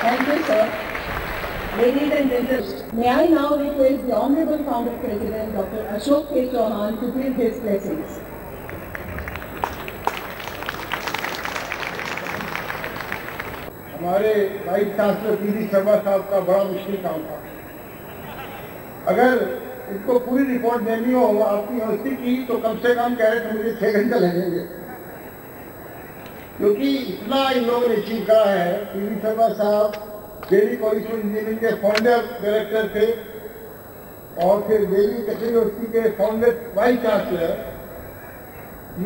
Thank you, sir. Ladies and gentlemen, may I now request the Honorable Founder President Dr. Ashok K. Chauhan to give his blessings. हमारे vice chancellor PV Sharma साहब का बड़ा मुश्किल काम था। अगर इनको पूरी रिपोर्ट देनी हो आपकी यूनिवर्सिटी की तो कम से कम कह रहे थे मुझे 6 घंटे लगेंगे, क्योंकि इतना इन लोगों ने अचीव करा है। पीवी शर्मा साहब दिल्ली कॉलेज ऑफ इंजीनियरिंग के फाउंडर डायरेक्टर थे और फिर दिल्ली कश्मीर यूनिवर्सिटी के फाउंडर वाइस चांसलर।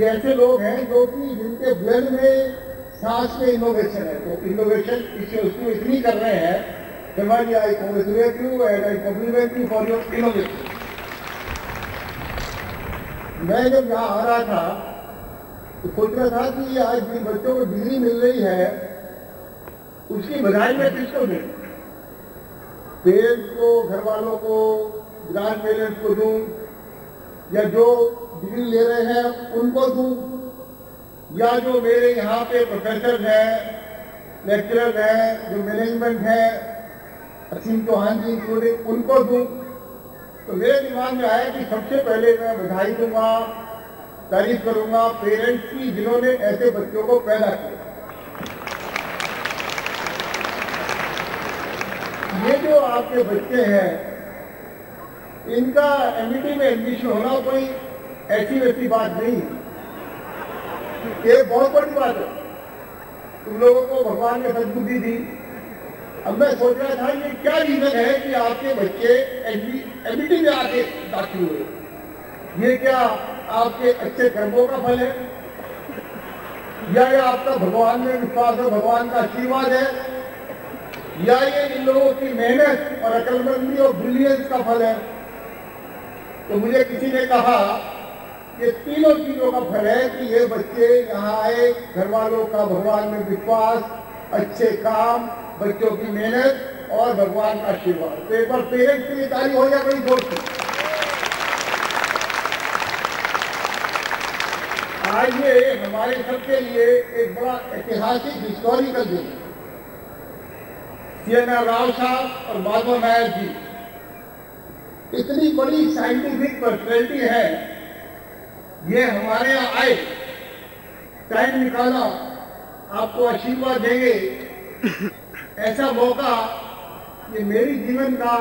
ये ऐसे लोग हैं जो कि जिनके ब्लड में सांस में इनोवेशन है, तो इनोवेशन इस यूनिवर्सिटी में इतनी कर रहे हैं। Shemali, I congratulate you and I compliment you for your innovation. मैं जब यहाँ आ रहा था तो सोच रहा था कि आज जिन बच्चों को डिग्री मिल रही है उसकी बधाई मैं किसको दूं? पेरेंट्स को, घर वालों को, ग्रैंड पेरेंट्स को दूं, या जो डिग्री ले रहे हैं उनको दूं, या जो मेरे यहाँ पे प्रोफेसर हैं, लेक्चरर हैं, जो मैनेजमेंट है, असीम चौहान जी इंक्लूडिंग, उनको दूं? तो मेरे दिमाग में आया कि सबसे पहले मैं बधाई दूंगा, तारीफ करूंगा पेरेंट्स की जिन्होंने ऐसे बच्चों को पैदा किया। ये जो आपके बच्चे हैं इनका एमईटी में एडमिशन होना कोई ऐसी वैसी बात नहीं, ये बहुत बड़ी बात है। तुम लोगों को भगवान ने सद्बुद्धि दी। अब मैं सोच रहा था ये क्या रीजन है कि आपके बच्चे एमईटी में आके दाखिल हुए? ये क्या आपके अच्छे कर्मों का फल है, या ये आपका भगवान में विश्वास है, भगवान का आशीर्वाद है, या ये इन लोगों की मेहनत और अकलमंदी और ब्रिलियंस का फल है? तो मुझे किसी ने कहा ये तीनों चीजों का फल है कि ये बच्चे यहाँ आए, घर वालों का भगवान में विश्वास, अच्छे काम, बच्चों की मेहनत और भगवान का आशीर्वाद। तो एक बार पेरेंट्स के लिए ताली हो जाए बड़ी जोर से। आज ये हमारे सबके लिए एक बड़ा ऐतिहासिक हिस्टोरिकल दिन है। CNR राव साहब और माधव नायर जी इतनी बड़ी साइंटिफिक पर्सनैलिटी है, ये हमारे यहाँ आए, टाइम निकाला, आपको आशीर्वाद देंगे। ऐसा मौका ये मेरी जीवन का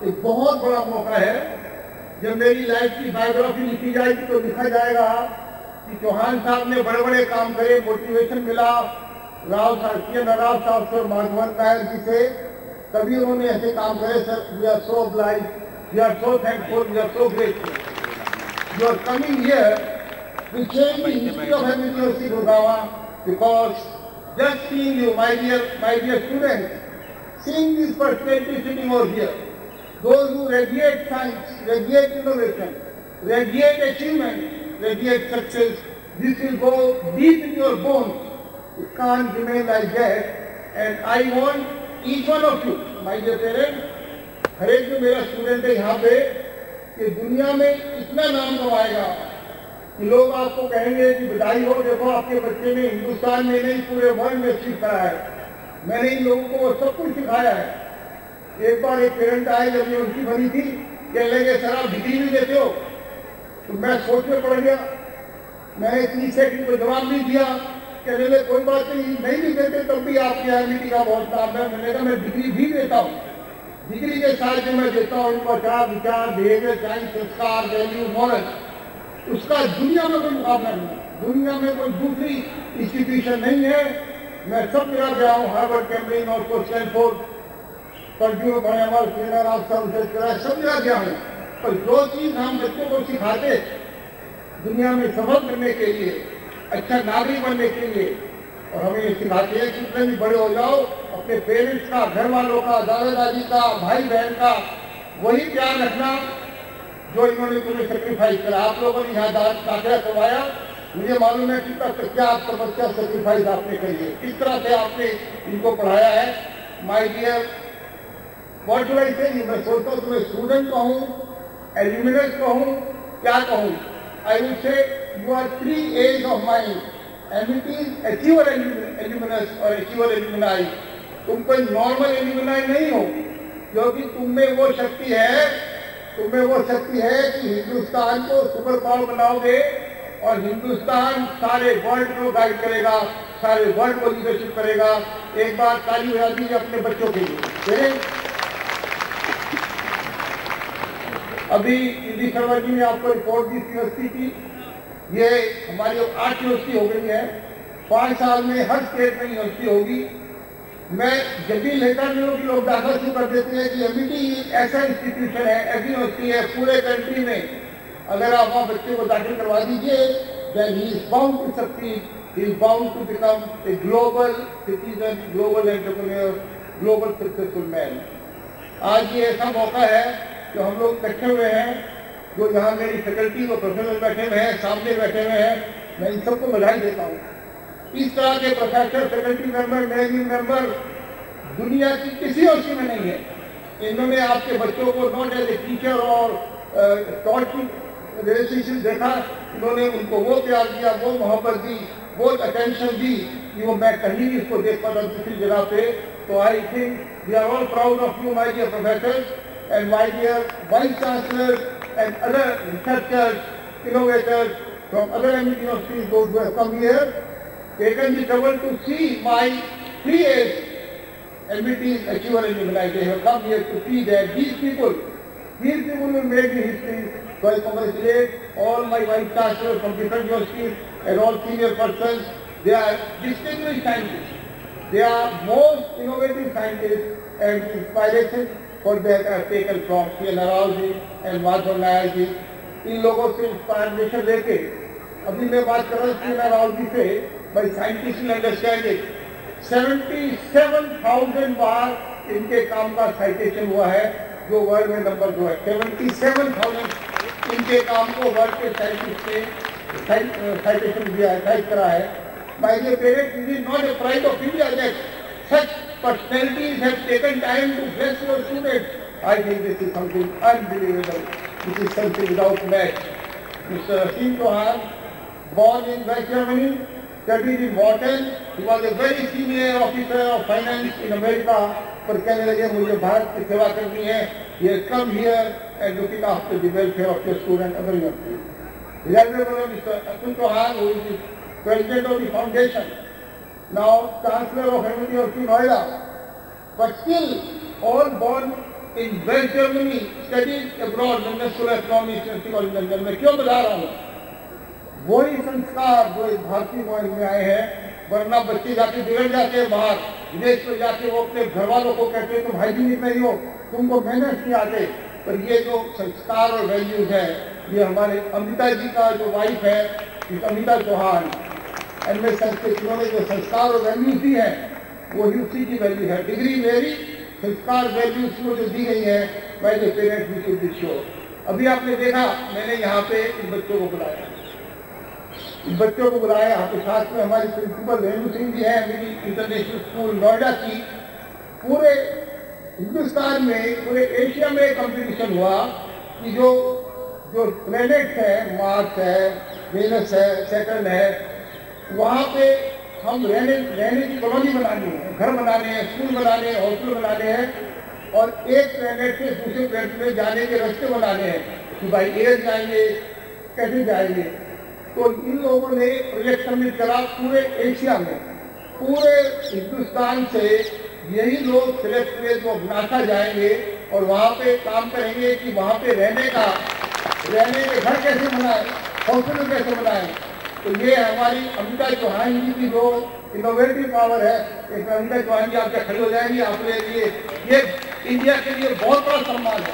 एक बहुत बड़ा मौका है। जब मेरी लाइफ की बायोग्राफी लिखी जाएगी तो लिखा जाएगा कि चौहान साहब ने बड़े बड़े काम करे, मोटिवेशन मिला राव साहब, CNR राव साहब से, माधवन नायर जी से, तभी उन्होंने ऐसे काम करे। Sir, we are so obliged, we are so thankful, we are so grateful. You are coming here to change the history of Hamilton University, Gurgaon, because just seeing you, my dear students, seeing this personality sitting over here, those who radiate science, radiate innovation, radiate achievement, radiate success, this will go deep in your bones. It can't remain like that. And I want each one of you, my dear parents, हर एक जो मेरा student है यहाँ पे, कि दुनिया में इतना नाम कमाएगा कि लोग आपको कहेंगे कि बधाई हो, देखो आपके बच्चे ने हिंदुस्तान में नहीं पूरे वर्ल्ड में अचीव करा है। मैंने इन लोगों को सब कुछ सिखाया है। एक बार एक पेरेंट आए, जब ये उनकी बनी थी, कहने लगे सर आप डिग्री भी देते हो? तो मैं सोच में पड़ गया। मैंने 30 सेकंड को जवाब नहीं दिया। कहने लगे कोई बात नहीं भी देते तब भी आपके एमईटी का बहुत काम है। मैंने कहा मैं डिग्री भी देता हूँ, डिग्री के साथ जो मैं देता हूँ उनको आचार विचार, बिहेवियर, साइंस, संस्कार, वैल्यू, मॉरल, उसका दुनिया में कोई मुकाबला नहीं, दुनिया में कोई दूसरी इंस्टीट्यूशन नहीं है। मैं सब जगह गया हूँ, Harvard, Cambridge, Oxford, Stanford, Purdue, Bernhard, CNR Rao साहब, सब जगह गया हूँ। पर जो चीज हम बच्चों को सिखाते दुनिया में सफल करने के लिए, अच्छा नागरिक बनने के लिए, और हमें ये सिखाते हैं कि जितने भी बड़े हो जाओ अपने पेरेंट्स का, घर वालों का, दादा दादी का, भाई बहन का वही प्यार रखना जो इन्होंने तुम्हें सेक्रीफाइस करा। आप लोगों ने यहाँ दाखिला करवाया, मुझे मालूम है कि क्या आप तपस्या सेक्रीफाइस आपने करी है, किस तरह से आपने इनको पढ़ाया है। My dear, what do I say, मैं सोचता हूँ तुम्हें स्टूडेंट कहूँ, एल्यूमिनस कहूँ, क्या कहूँ? I will say you are 3 A's of mine, amities, achiever alumnus और अचीवर एल्यूमिनाई, तुम कोई नॉर्मल एल्यूमिनाई नहीं हो, क्योंकि तुम्हें वो शक्ति है कि हिंदुस्तान को सुपर पावर बनाओगे और हिंदुस्तान सारे वर्ल्ड को गाइड करेगा, सारे वर्ल्ड को लीडरशिप करेगा। एक बार ताली बजा दीजिए अपने बच्चों के लिए। अभी ईडी शर्मा जी ने आपको रिपोर्ट दी यूनिवर्सिटी की, ये हमारी 8 यूनिवर्सिटी हो गई है, 5 साल में हर स्टेट में यूनिवर्सिटी होगी। मैं जब भी लेकर कि लोग दाखिला शुरू कर देते हैं कि एमईटी ऐसा इंस्टीट्यूशन है, ऐसी यूनिवर्सिटी है पूरे कंट्री में, अगर आप वहाँ बच्चे को दाखिल करवा दीजिए, then he is bound to succeed, he is bound to become a global citizen, global entrepreneur, global successful man। आज ये ऐसा मौका है कि हम लोग इकट्ठे हुए हैं, जो यहाँ मेरी फैकल्टी व प्रोफेसर बैठे हुए हैं, सामने बैठे हुए हैं, मैं इन सबको बधाई देता हूँ। इस तरह के professor, faculty member, managing member दुनिया की किसी यूनिवर्सिटी में नहीं है। इन्होंने आपके बच्चों को नॉट एज ए टीचर और टॉट की रिलेशनशिप देखा, इन्होंने उनको वो प्यार दिया, वो मोहब्बत दी, वो अटेंशन दी कि वो मैं कहीं भी इसको देख पाता दूसरी जगह पे। तो I think we are all proud of you my dear professors and my dear vice chancellors and other researchers, innovators from other universities those who have come here, taken the trouble to see my 3 MIT's achiever in England. They have come here to see that these people will make the history. So I congratulate all my vice chancellors from different universities and all senior persons. They are distinguished scientists. They are most innovative scientists, and inspiration for that are taken from C.N. Rao ji and Madhav Nair ji. इन लोगों से inspiration लेके अभी मैं बात कर रहा हूँ C.N. Rao जी से, by scientific understanding 77,000 बार इनके काम का साइटेशन हुआ है, जो वर्ल्ड में नंबर 2 है। 77,000 इनके काम को वर्ल्ड के साइंटिस्ट ने साइटेशन दिया है, साइट करा है। By the parents, it is not a pride of India that such personalities have taken time to bless your students. I think this is something unbelievable, this is something without match. Mister Aseem Chauhan, born in West Germany, studied in Wharton. He was a very senior officer of finance in America. पर कहने लगे मुझे भारत की सेवा करनी है। He has come here and looking after the welfare of your student other universities. The Honorable Mr. Atul Chauhan, who is the president of the foundation, now chancellor of University of Noida, but still all born in West Germany, studied abroad, London School of Economics, University College London। मैं क्यों बता रहा हूँ? वही संस्कार जो इस भारतीय मोहन में आए हैं, वरना बच्चे जाके बिगड़ जाते हैं बाहर विदेश में जाके, वो अपने घर वालों को कहते हैं तुम हाइजीनिक नहीं हो, तुमको मैनर्स नहीं आते। पर ये जो संस्कार और वैल्यूज है, ये हमारे अमिता जी का जो वाइफ है, इस अमिता चौहान एमए संस्कृत, उन्होंने जो संस्कार और वैल्यूज दी है, वही उसी की वैल्यू है। डिग्री मेरी, संस्कार वैल्यूज को जो दी गई है, by the parents we should be sure. अभी आपने देखा, मैंने यहाँ पे इन बच्चों को बुलाया, बच्चों को बुलाया। यहाँ पे साथ में हमारी प्रिंसिपल रेणु सिंह जी है, मेरी इंटरनेशनल स्कूल नोएडा की। पूरे हिंदुस्तान में, पूरे एशिया में कंपटीशन हुआ कि जो प्लेनेट्स है, मार्स है, वेनस है, सैटर्न है, वहाँ पे हम रहने की कॉलोनी बनानी है, घर बनाने हैं, स्कूल बनाने हैं, हॉस्पिटल बनाने हैं, और एक प्लेनेट से दूसरे प्लेनेट में जाने के रास्ते बनाने हैं कि भाई एयर जाएंगे, कैसे जाएंगे। तो इन लोगों ने प्रोजेक्ट सबमिट करा पूरे एशिया में, पूरे हिंदुस्तान से यही लोग सिलेक्ट हुए जो नासा जाएंगे और वहाँ पे काम करेंगे कि वहाँ पे रहने के घर कैसे बनाए, हॉस्पिटल कैसे बनाए। तो ये हमारी अमिता चौहान जी की जो इनोवेटिव पावर है, इसमें अमिता चौहान जी आपके खड़े हो जाएंगे, आपके लिए ये इंडिया के लिए बहुत बड़ा सम्मान है।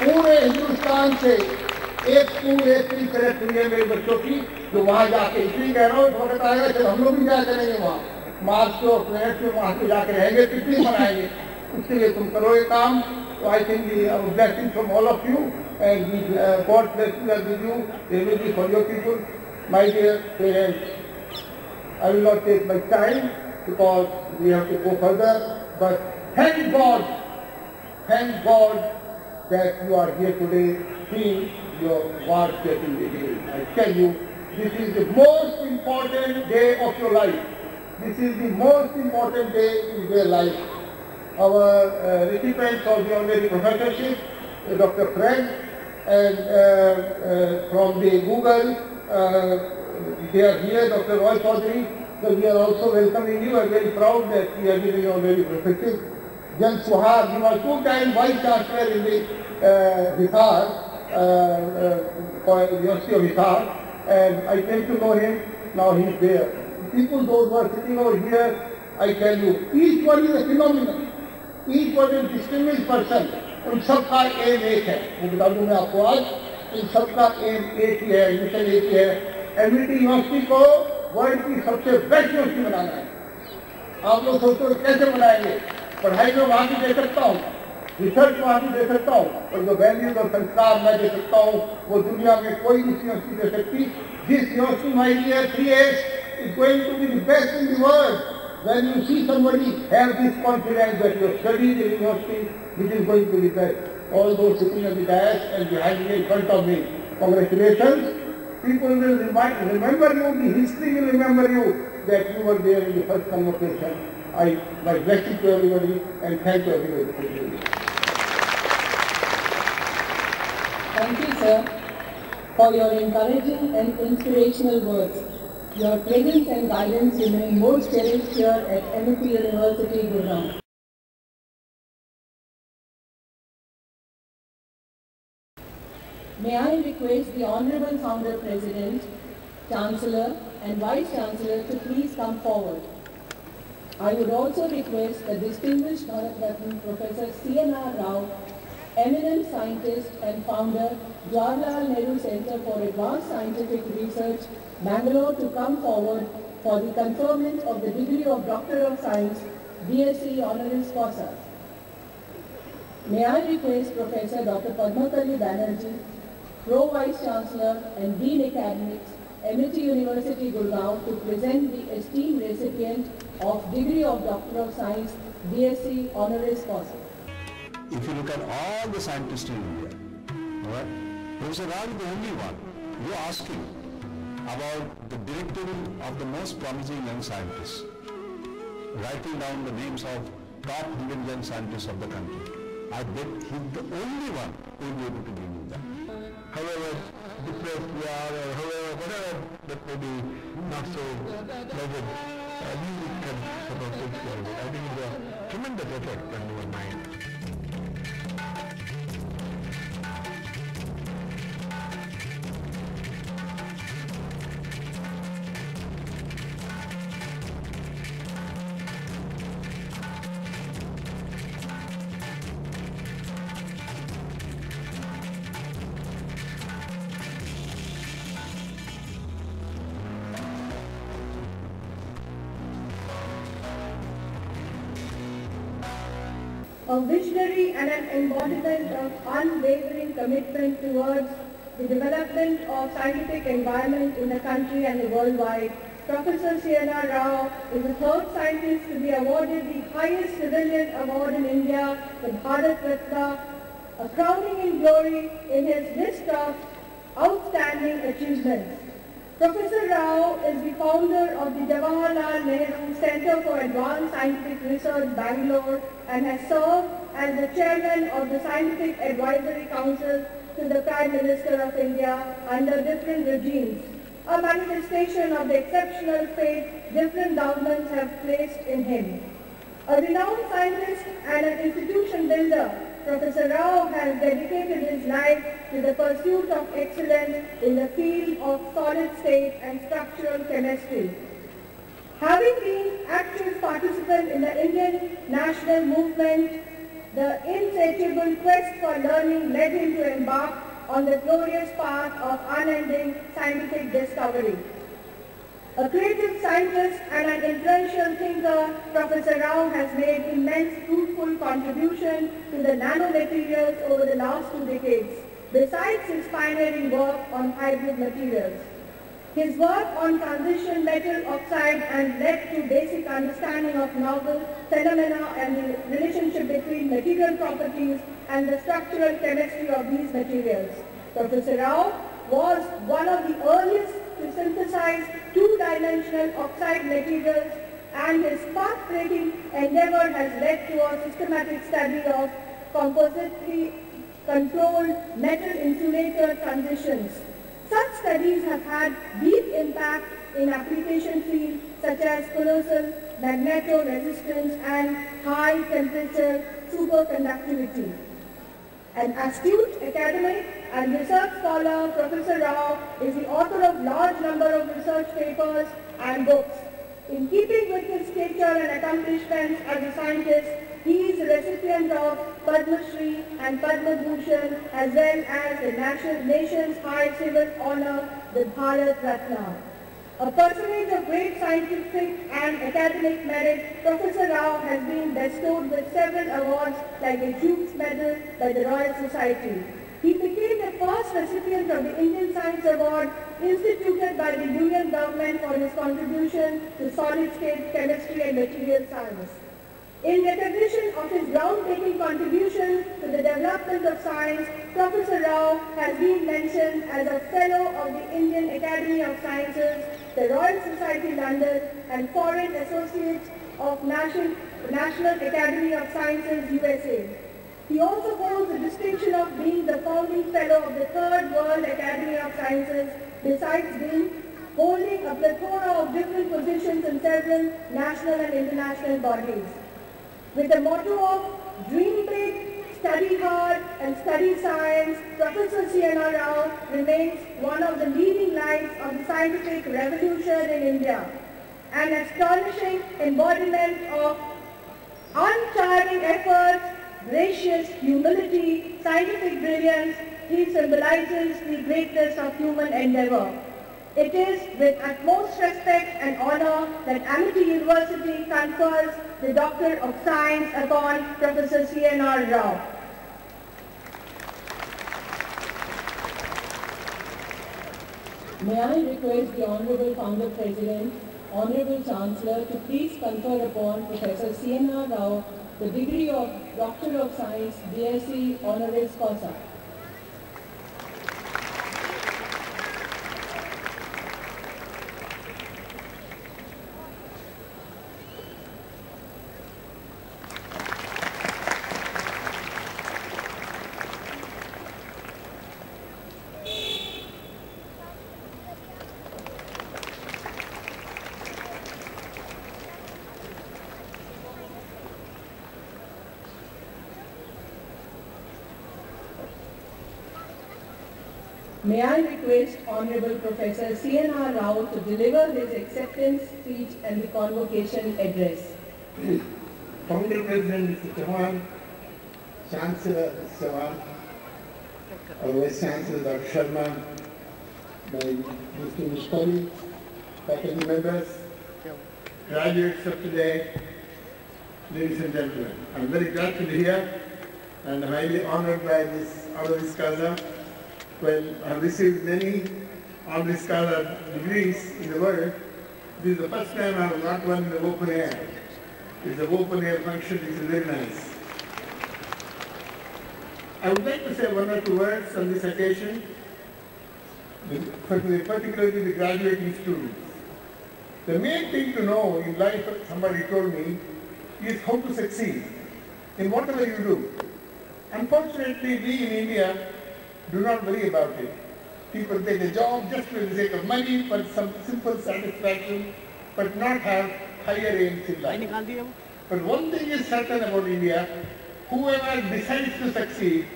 पूरे हिंदुस्तान से एक स्कूल, एक ट्री सेलेक्ट हुई है मेरे बच्चों की, जो वहाँ जाके, इसलिए कह रहा हूँ वक्त आएगा जब हम लोग भी जा करेंगे वहाँ, मार्स के और प्लेनेट पे वहाँ पे जाके रहेंगे, पिकनिक मनाएंगे। उसके लिए तुम करो ये काम। तो I think blessing from all of you and God blessing with you, they will be for your people. My dear parents, I will not take my time because we have to go further, but thank God that you are here today seeing your work getting revealed. I tell you, this is the most important day of your life. this is the most important day in their life. Our recipients of the honorary professorship, Dr. Fred, and from the Google, they are here, Dr. Roy Chaudhary. So we are also welcoming you. I am very proud that we are giving you honorary professorship. Jan Suhar, he was two-time Vice Chancellor in the Hisar, for University of Hisar, and I came to know him. Now he is there. People, those who are sitting over here, I tell you, each one is a phenomenon. Each one is a distinguished person. उन सबका M एक है, वो बता दूं मैं आपको आज, इन सबका एम एक ही है, मिशन एक ही है, एमईटी यूनिवर्सिटी को वर्ल्ड की सबसे बेस्ट यूनिवर्सिटी बनाना है। आप लोग सोचते हो कैसे बनाएंगे? पढ़ाई में वहाँ भी दे सकता हूँ, रिसर्च वहाँ भी दे सकता हूँ, और जो वैल्यूज और संस्कार मैं दे सकता हूँ, वो दुनिया में कोई दूसरी यूनिवर्सिटी दे सकती। This university my dear 3S is going to be the best in the world. When you see somebody have this confidence that you have studied in university, which is going to be best. All those sitting on the dais and behind me, in front of me, congratulations. People will remember you, the history will remember you that you were there in the first convocation. My blessing to everybody and thank you everybody for doing it. Thank you, sir, for your encouraging and inspirational words. Your presence and guidance remain most cherished here at MIT University, Gurgaon. May I request the Honorable Founder President, Chancellor and Vice Chancellor to please come forward. I would also request the distinguished Bharat Ratna Professor C.N.R. Rao, eminent scientist and founder, Jawaharlal Nehru Center for Advanced Scientific Research, Bangalore, to come forward for the conferment of the degree of Doctor of Science, BSc Honoris Causa. May I request Professor Dr. Padmakalli Banerjee, Pro Vice Chancellor and Dean Academics, MIT University, Gurgaon, to present the esteemed recipient of degree of Doctor of Science, BSc Honoris Causa. If you look at all the scientists in India, right, Professor Rao is the only one. You ask him about the directive of the most promising young scientists, writing down the names of top 100 young scientists of the country. I bet he's the only one who will be able to give you that. However depressed we are, or however, whatever that may be not so pleasant, music can sort of take care of it. I think it's a tremendous effect on your mind. A visionary and an embodiment of unwavering commitment towards the development of scientific environment in the country and the worldwide, Professor C.N.R. Rao is the third scientist to be awarded the highest civilian award in India, the Bharat Ratna, a crowning in glory in his list of outstanding achievements. Professor Rao is the founder of the Jawaharlal Nehru Center for Advanced Scientific Research, Bangalore, and has served as the chairman of the Scientific Advisory Council to the Prime Minister of India under different regimes, a manifestation of the exceptional faith different governments have placed in him. A renowned scientist and an institution builder, Professor Rao has dedicated his life to the pursuit of excellence in the field of solid state and structural chemistry. Having been active participant in the Indian national movement, the insatiable quest for learning led him to embark on the glorious path of unending scientific discovery. A creative scientist and an influential thinker, Professor Rao has made immense fruitful contribution to the nanomaterials over the last 2 decades, besides his pioneering work on hybrid materials. His work on transition metal oxide and led to basic understanding of novel phenomena and the relationship between material properties and the structural chemistry of these materials. Professor Rao was one of the earliest to synthesize two-dimensional oxide materials and his path-breaking endeavor has led to a systematic study of compositely controlled metal insulator transitions. Such studies have had deep impact in application fields such as colossal magnetoresistance and high temperature superconductivity. An astute academic and research scholar, Professor Rao is the author of large number of research papers and books. In keeping with his stature and accomplishments as a scientist, he is the recipient of Padma Shri and Padma Bhushan as well as the nation's high civil honor, the Bharat Ratna. A personage of great scientific and academic merit, Professor Rao has been bestowed with several awards like the Jukes Medal by the Royal Society. He became the first recipient of the Indian Science Award instituted by the Union government for his contribution to solid-state chemistry and material science. In recognition of his groundbreaking contribution to the development of science, Professor Rao has been mentioned as a Fellow of the Indian Academy of Sciences, the Royal Society London, and Foreign Associate of National Academy of Sciences, USA. He also holds the distinction of being the founding Fellow of the Third World Academy of Sciences, besides being holding a plethora of different positions in several national and international bodies. With the motto of Dream Big, Study Hard and Study Science, Professor C.N.R. Rao remains one of the leading lights of the scientific revolution in India, an astonishing embodiment of untiring efforts, gracious humility, scientific brilliance. He symbolizes the greatness of human endeavor. It is with utmost respect and honor that Amity University confers the Doctor of Science upon Professor C.N.R. Rao. May I request the Honorable Founder President, Honorable Chancellor to please confer upon Professor C.N.R. Rao the degree of Doctor of Science, BSc Honoris Causa. May I request Honorable Professor C.N.R. Rao to deliver his acceptance speech and the convocation address. Founder President Mr. Chauhan, Chancellor Mr. Chauhan, our Vice Chancellor Dr. Sharma, my distinguished colleagues, faculty members, graduates of today, ladies and gentlemen. I'm very glad to be here and highly honored by this honoris causa. Well, I've received many honoris causa degrees in the world. This is the first time I have got one in the open air. It's an open air function, which is very nice. I would like to say one or two words on this occasion, particularly the graduating students. The main thing to know in life, somebody told me, is how to succeed in whatever you do. Unfortunately, we in India do not worry about it. People take a job just for the sake of money, for some simple satisfaction, but not have higher aims in life. But one thing is certain about India, whoever decides to succeed,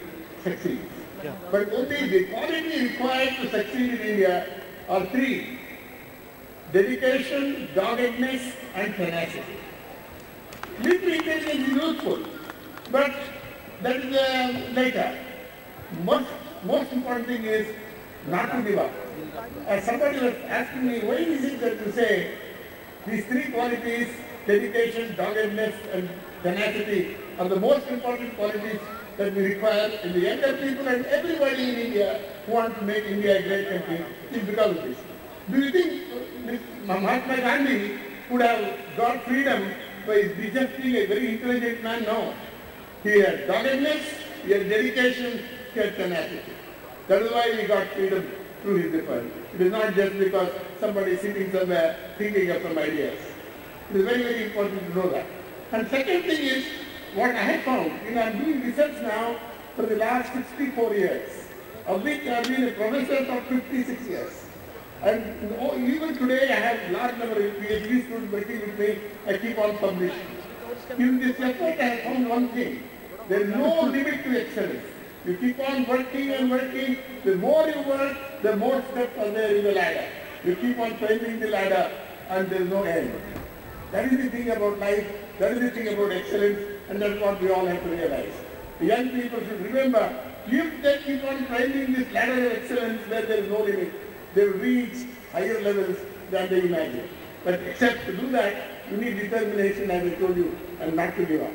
succeeds. Yeah. But only the quality required to succeed in India are three: dedication, doggedness, and tenacity. Military intelligence is useful, but that is later. Most important thing is not to give up. As somebody was asking me, why is it that you say these three qualities, dedication, doggedness, and tenacity, are the most important qualities that we require in the younger people and everybody in India who want to make India a great country, is because of this. Do you think Mahatma Gandhi would have got freedom by just being a very intelligent man? No. He had doggedness, he had dedication, he had tenacity. That is why he got freedom through his effort. It is not just because somebody is sitting somewhere thinking of some ideas. It is very, very important to know that. And second thing is, what I have found, I'm doing research now for the last 64 years, of which I have been a professor for 56 years. And even today I have large number of PhD students working with me. I keep on publishing. In this effort I have found one thing. There is no limit to excellence. You keep on working and working. The more you work, the more steps are there in the ladder. You keep on climbing the ladder and there is no end. That is the thing about life. That is the thing about excellence, and that's what we all have to realize. The young people should remember, if they keep on climbing this ladder of excellence where there is no limit, they will reach higher levels than they imagine. But except to do that, you need determination, as I told you, and not to give up.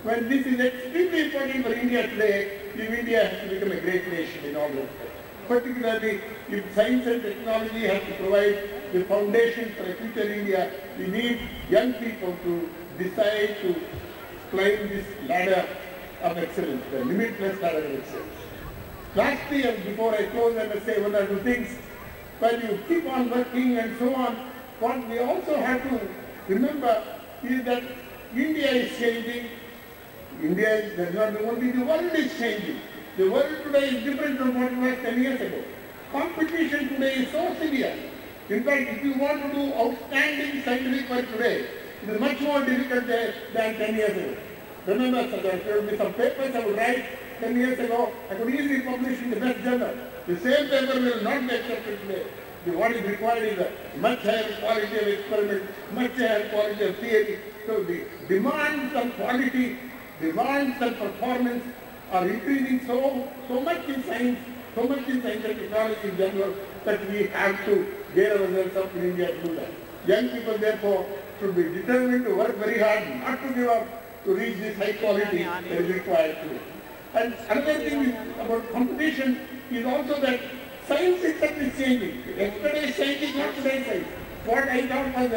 When this is extremely important for India today, if India has to become a great nation in all respects. Particularly, if science and technology have to provide the foundation for a future India, we need young people to decide to climb this ladder of excellence, the limitless ladder of excellence. Lastly, and before I close, I must say one or two things. When you keep on working and so on, what we also have to remember is that India is changing. India is not only the world is changing. The world today is different from what it was 10 years ago. Competition today is so severe. In fact, if you want to do outstanding scientific work today, it is much more difficult than 10 years ago. Remember, there will be some papers I would write 10 years ago, I could easily publish in the best journal. The same paper will not be accepted today. What is required is a much higher quality of experiment, much higher quality of theory. So the demands on quality, demands on performance are increasing so much in science, so much in science and technology in general, that we have to gear ourselves up in India to do that. Young people, therefore, should be determined to work very hard, not to give up, to reach this high quality that is required to. And another thing about competition is also that science itself is changing. Yesterday's science is not today's science. What I thought was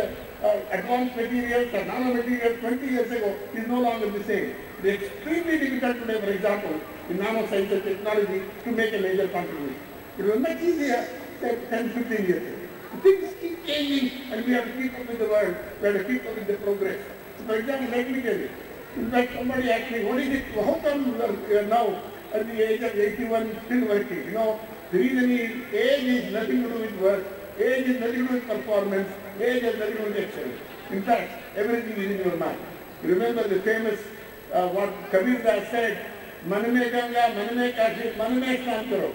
advanced materials or nanomaterials 20 years ago is no longer the same. It is extremely difficult today, for example, in nanoscience and technology to make a major contribution. It was much easier 10, 15 years ago. Things keep changing and we have to keep up with the world, we have to keep up with the progress. So for example, let me tell you, in fact somebody asked me, what is it, how come you are now at the age of 81 still working? The reason is age is nothing to do with work, age is nothing to do with performance, age has nothing to do with excellence. In fact, everything is in your mind. You remember the famous, what Kabir Das said, Man mein Ganga, man mein Kashi, man mein Snan karo.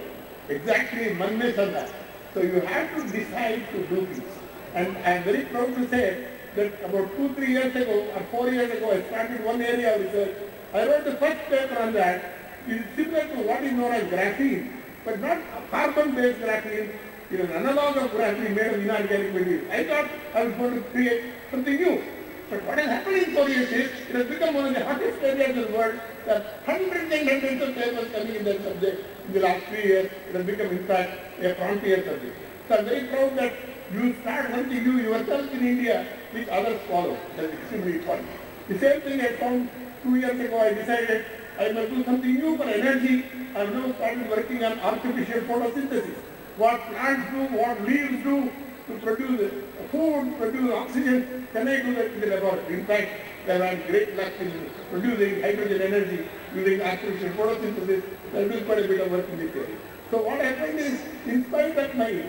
Exactly, man mein Sada. So you have to decide to do things. And I am very proud to say that about 2-3 years ago or 4 years ago I started one area of research. I wrote the first paper on that. It is similar to what is known as graphene, but not carbon-based graphene. It is an analog of graphene made of inorganic material. I thought I was going to create something new. But what has happened in 4 years is it has become one of the hottest areas in the world. There are hundreds and hundreds of papers coming in that subject in the last 3 years. It has become, in fact, a frontier subject. So I am very proud that you start something new yourself in India, which others follow. That is extremely important. The same thing I found 2 years ago. I decided I must do something new for energy. I have now started working on artificial photosynthesis. What plants do, what leaves do to produce food, produce oxygen, can I do that in the laboratory? In fact, I have had great luck in producing hydrogen energy using artificial photosynthesis. I do quite a bit of work in this area. So what happened is, in spite of my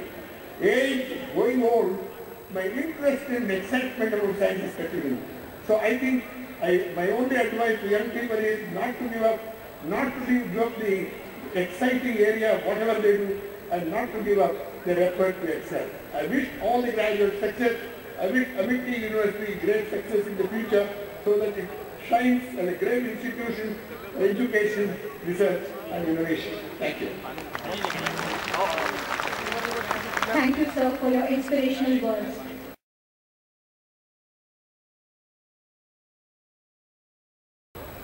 age going old, my interest and excitement about science is continuing. So I think my only advice to young people is not to give up, not to give up the exciting area of whatever they do, and not to give up their effort to excel. I wish all the graduates success. I wish Amity University great success in the future so that it shines as a great institution for education, research and innovation. Thank you. Thank you, sir, for your inspirational words.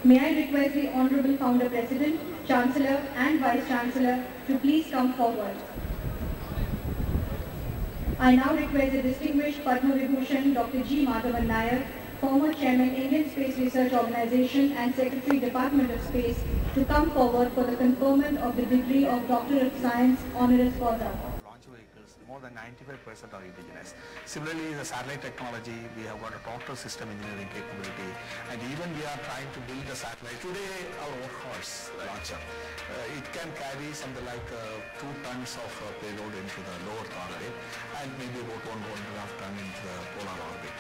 May I request the Honorable Founder President, Chancellor and Vice Chancellor to please come forward. I now request the distinguished Padma Vibhushan Dr. G. Madhavan Nair, former Chairman Indian Space Research Organization and Secretary Department of Space, to come forward for the conferment of the degree of Doctor of Science honoris causa. Launch vehicles more than than 95% are indigenous. Similarly, in the satellite technology, we have got a total system engineering capability, and even we are trying to build a satellite. Today, our workhorse launcher, it can carry something like 2 tons of payload into the low Earth orbit, and maybe about 1.5 tons into the polar orbit.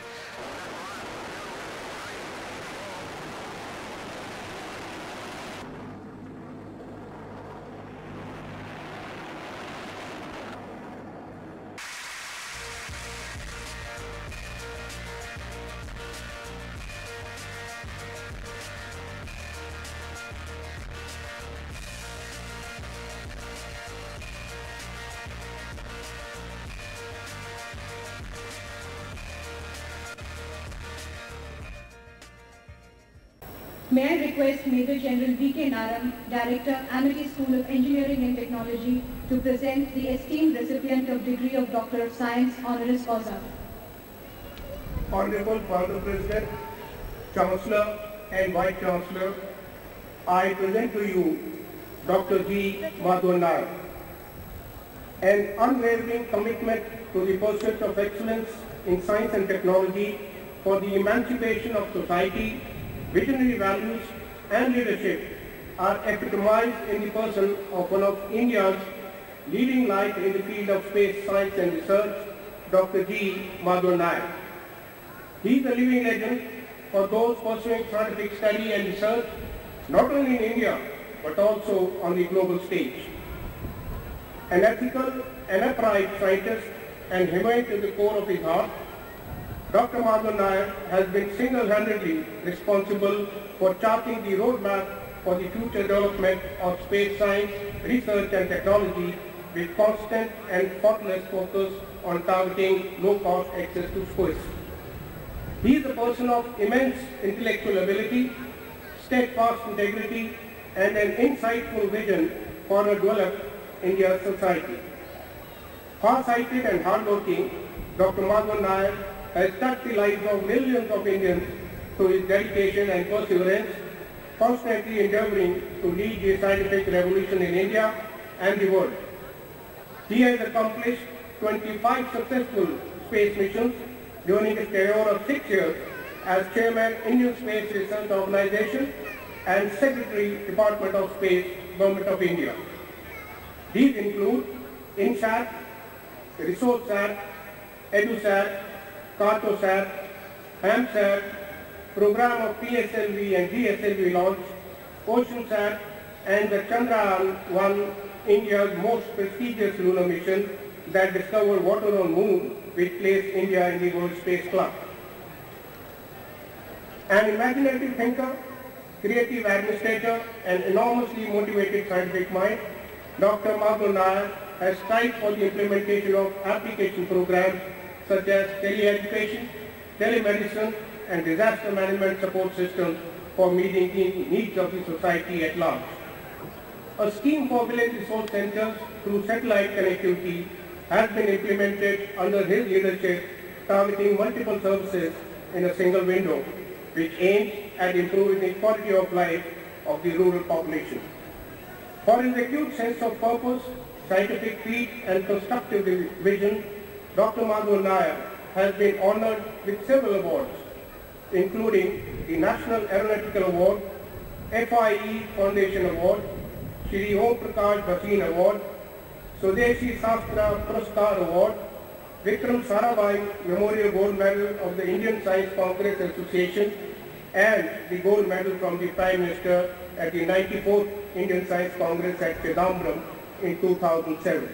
May I request Major General V.K. Naram, Director, Amity School of Engineering and Technology, to present the esteemed recipient of degree of Doctor of Science honoris causa. Honorable Father President, Chancellor and Vice Chancellor, I present to you Dr. G. Madhavan Nair. An unwavering commitment to the pursuit of excellence in science and technology for the emancipation of society, visionary values and leadership are epitomized in the person of one of India's leading light in the field of space science and research, Dr. G. Madhavan Nair. He is a living legend for those pursuing scientific study and research, not only in India, but also on the global stage. An ethical and upright scientist and humane to the core of his heart, Dr. Madhavan Nair has been single-handedly responsible for charting the roadmap for the future development of space science, research and technology with constant and faultless focus on targeting low-cost access to space. He is a person of immense intellectual ability, steadfast integrity and an insightful vision for a developed Indian society. Far-sighted and hard-working, Dr. Madhavan Nair has touched the lives of millions of Indians through his dedication and perseverance, constantly endeavoring to lead the scientific revolution in India and the world. He has accomplished 25 successful space missions during his tenure of 6 years as Chairman, Indian Space Research Organization and Secretary, Department of Space, Government of India. These include INSAT, ResourceSat, EduSat, Cartosat, HAMSat, Program of PSLV and GSLV launch, OceanSat, and the Chandrayaan-1, India's most prestigious lunar mission that discovered water on Moon, which placed India in the World Space Club. An imaginative thinker, creative administrator, and enormously motivated scientific mind, Dr. Madhavan Nair has strived for the implementation of application programs such as teleeducation, telemedicine, and disaster management support systems for meeting the needs of the society at large. A scheme for village resource centers through satellite connectivity has been implemented under his leadership, targeting multiple services in a single window, which aims at improving the quality of life of the rural population. For his acute sense of purpose, scientific feat, and constructive vision, Dr. Madhavan Nair has been honored with several awards, including the National Aeronautical Award, FIE Foundation Award, Shri Om Prakash Bhasin Award, Swadeshi Shastra Puraskar Award, Vikram Sarabhai Memorial Gold Medal of the Indian Science Congress Association, and the gold medal from the Prime Minister at the 94th Indian Science Congress at Chidambaram in 2007.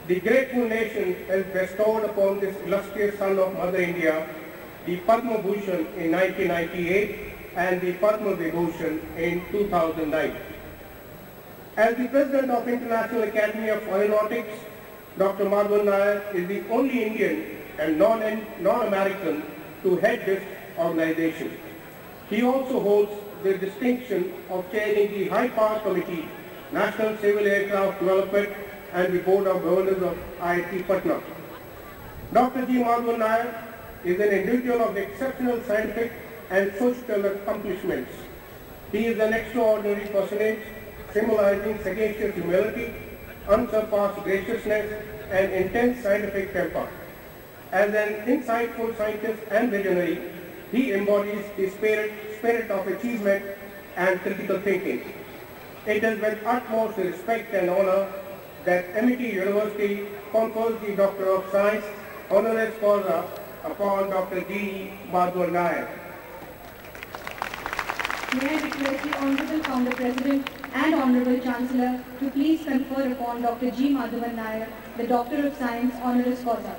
The grateful nation has bestowed upon this illustrious son of Mother India the Padma Bhushan in 1998 and the Padma Vibhushan in 2009. As the President of International Academy of Aeronautics, Dr. Madhavan Nair is the only Indian and non-American to head this organization. He also holds the distinction of chairing the High Power Committee, National Civil Aircraft Development, and the Board of Governors of IIT Patna. Dr. G. Madhavan Nair is an individual of exceptional scientific and social accomplishments. He is an extraordinary personage, symbolizing sagacious humility, unsurpassed graciousness, an intense scientific temper. As an insightful scientist and visionary, he embodies the spirit of achievement and critical thinking. It is with utmost respect and honor that Amity University confers the Doctor of Science honoris causa upon Dr. G. Madhavan Nair. May I request the Honorable Founder President and Honorable Chancellor to please confer upon Dr. G. Madhavan Nair the Doctor of Science honoris causa.